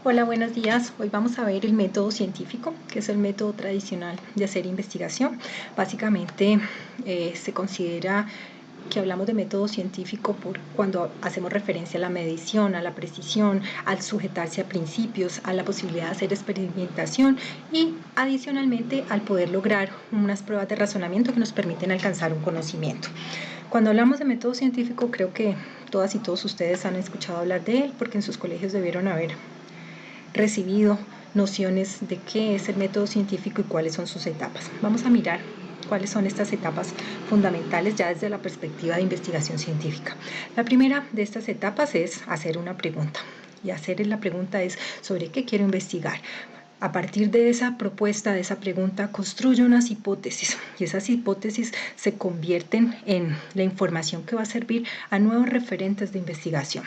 Hola, buenos días. Hoy vamos a ver el método científico, que es el método tradicional de hacer investigación. Básicamente se considera que hablamos de método científico cuando hacemos referencia a la medición, a la precisión, al sujetarse a principios, a la posibilidad de hacer experimentación y adicionalmente al poder lograr unas pruebas de razonamiento que nos permiten alcanzar un conocimiento. Cuando hablamos de método científico, creo que todas y todos ustedes han escuchado hablar de él porque en sus colegios debieron haber recibido nociones de qué es el método científico y cuáles son sus etapas. Vamos a mirar cuáles son estas etapas fundamentales ya desde la perspectiva de investigación científica. La primera de estas etapas es hacer una pregunta, y hacer la pregunta es ¿sobre qué quiero investigar? A partir de esa propuesta, de esa pregunta, construyo unas hipótesis y esas hipótesis se convierten en la información que va a servir a nuevos referentes de investigación.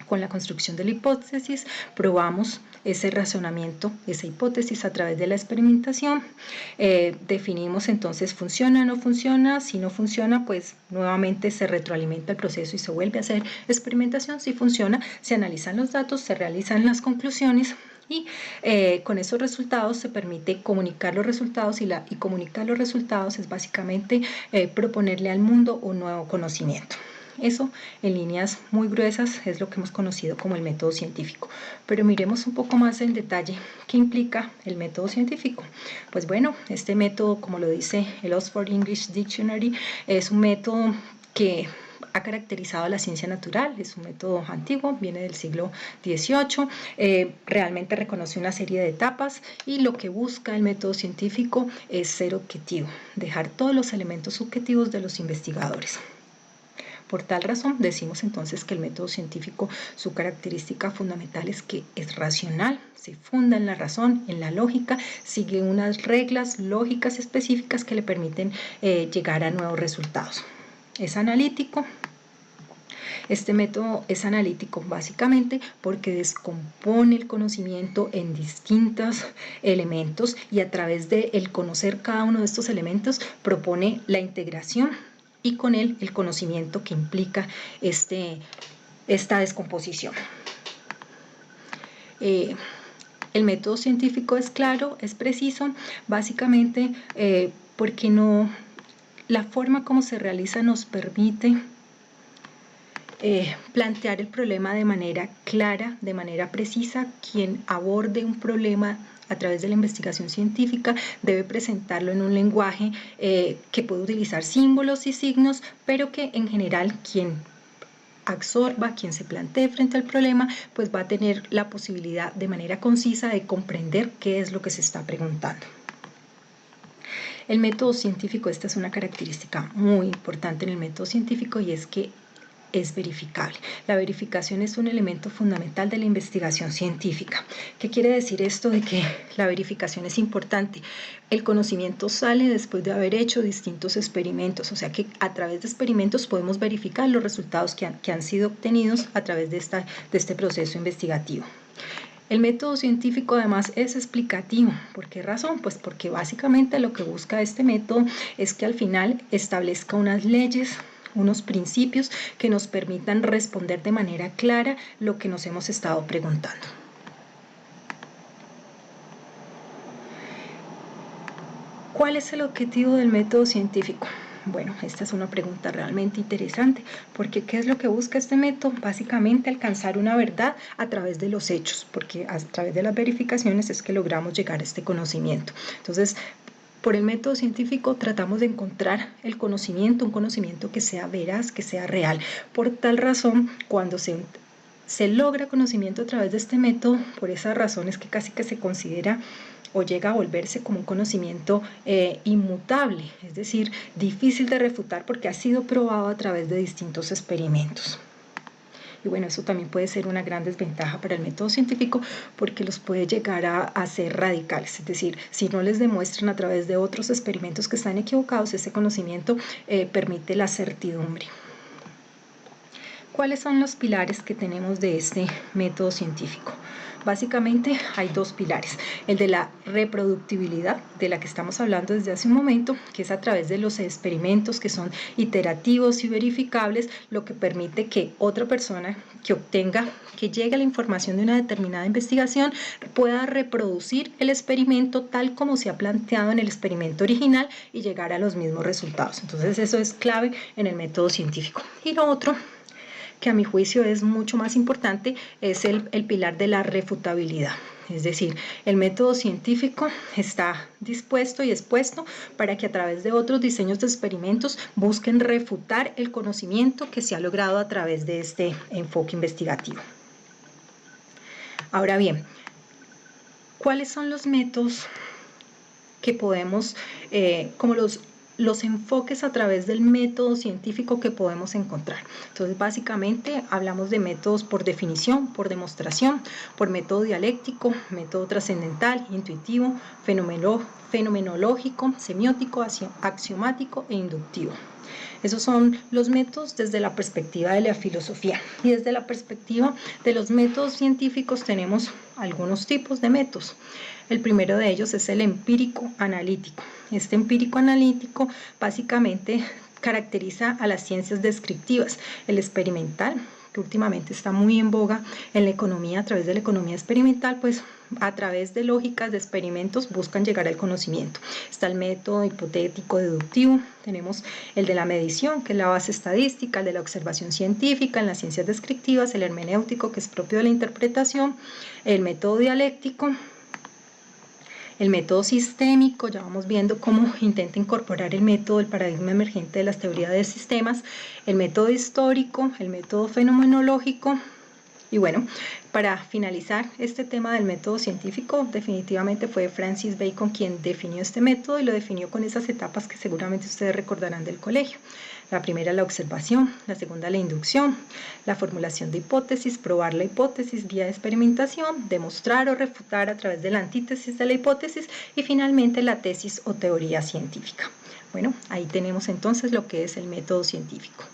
Con la construcción de la hipótesis probamos ese razonamiento, esa hipótesis a través de la experimentación. Definimos entonces funciona o no funciona. Si no funciona, pues nuevamente se retroalimenta el proceso y se vuelve a hacer experimentación. Si funciona, se analizan los datos, se realizan las conclusiones y con esos resultados se permite comunicar los resultados y comunicar los resultados es básicamente proponerle al mundo un nuevo conocimiento. Eso, en líneas muy gruesas, es lo que hemos conocido como el método científico. Pero miremos un poco más en detalle qué implica el método científico. Pues bueno, este método, como lo dice el Oxford English Dictionary, es un método que ha caracterizado a la ciencia natural, es un método antiguo, viene del siglo XVIII, realmente reconoce una serie de etapas y lo que busca el método científico es ser objetivo, dejar todos los elementos subjetivos de los investigadores. Por tal razón, decimos entonces que el método científico, su característica fundamental es que es racional, se funda en la razón, en la lógica, sigue unas reglas lógicas específicas que le permiten llegar a nuevos resultados. Es analítico. Este método es analítico básicamente porque descompone el conocimiento en distintos elementos y a través de el conocer cada uno de estos elementos propone la integración y con él el conocimiento que implica esta descomposición. El método científico es claro, es preciso, básicamente porque la forma como se realiza nos permite plantear el problema de manera clara, de manera precisa. Quien aborde un problema a través de la investigación científica debe presentarlo en un lenguaje que puede utilizar símbolos y signos, pero que en general quien absorba, quien se plantee frente al problema, pues va a tener la posibilidad de manera concisa de comprender qué es lo que se está preguntando. El método científico, esta es una característica muy importante en el método científico y es que es verificable. La verificación es un elemento fundamental de la investigación científica. ¿Qué quiere decir esto de que la verificación es importante? El conocimiento sale después de haber hecho distintos experimentos, o sea que a través de experimentos podemos verificar los resultados que han sido obtenidos a través de este proceso investigativo. El método científico además es explicativo. ¿Por qué razón? Pues porque básicamente lo que busca este método es que al final establezca unas leyes, unos principios que nos permitan responder de manera clara lo que nos hemos estado preguntando. ¿Cuál es el objetivo del método científico? Bueno, esta es una pregunta realmente interesante, porque ¿qué es lo que busca este método? Básicamente alcanzar una verdad a través de los hechos, porque a través de las verificaciones es que logramos llegar a este conocimiento. Entonces, por el método científico tratamos de encontrar el conocimiento, un conocimiento que sea veraz, que sea real. Por tal razón, cuando se logra conocimiento a través de este método, por esas razones que casi que se considera o llega a volverse como un conocimiento inmutable, es decir, difícil de refutar porque ha sido probado a través de distintos experimentos. Y bueno, eso también puede ser una gran desventaja para el método científico porque los puede llegar a ser radicales, es decir, si no les demuestran a través de otros experimentos que están equivocados, ese conocimiento permite la certidumbre. ¿Cuáles son los pilares que tenemos de este método científico? Básicamente hay dos pilares, el de la reproductibilidad, de la que estamos hablando desde hace un momento, que es a través de los experimentos que son iterativos y verificables, lo que permite que otra persona que llegue a la información de una determinada investigación pueda reproducir el experimento tal como se ha planteado en el experimento original y llegar a los mismos resultados. Entonces eso es clave en el método científico. Y lo otro, que a mi juicio es mucho más importante, es el pilar de la refutabilidad. Es decir, el método científico está dispuesto y expuesto para que a través de otros diseños de experimentos busquen refutar el conocimiento que se ha logrado a través de este enfoque investigativo. Ahora bien, ¿cuáles son los métodos que podemos, como los enfoques a través del método científico que podemos encontrar? Entonces, básicamente hablamos de métodos por definición, por demostración, por método dialéctico, método trascendental, intuitivo, fenomenológico, semiótico, axiomático e inductivo. Esos son los métodos desde la perspectiva de la filosofía. Y desde la perspectiva de los métodos científicos tenemos algunos tipos de métodos. El primero de ellos es el empírico analítico. Este empírico analítico básicamente caracteriza a las ciencias descriptivas, el experimental, que últimamente está muy en boga en la economía, a través de la economía experimental, pues a través de lógicas de experimentos buscan llegar al conocimiento. Está el método hipotético deductivo, tenemos el de la medición, que es la base estadística, el de la observación científica en las ciencias descriptivas, el hermenéutico, que es propio de la interpretación, el método dialéctico, el método sistémico. Ya vamos viendo cómo intenta incorporar el método, el paradigma emergente de las teorías de sistemas, el método histórico, el método fenomenológico. Y bueno, para finalizar este tema del método científico, definitivamente fue Francis Bacon quien definió este método y lo definió con esas etapas que seguramente ustedes recordarán del colegio. La primera, la observación; la segunda, la inducción; la formulación de hipótesis, probar la hipótesis vía experimentación, demostrar o refutar a través de la antítesis de la hipótesis y finalmente la tesis o teoría científica. Bueno, ahí tenemos entonces lo que es el método científico.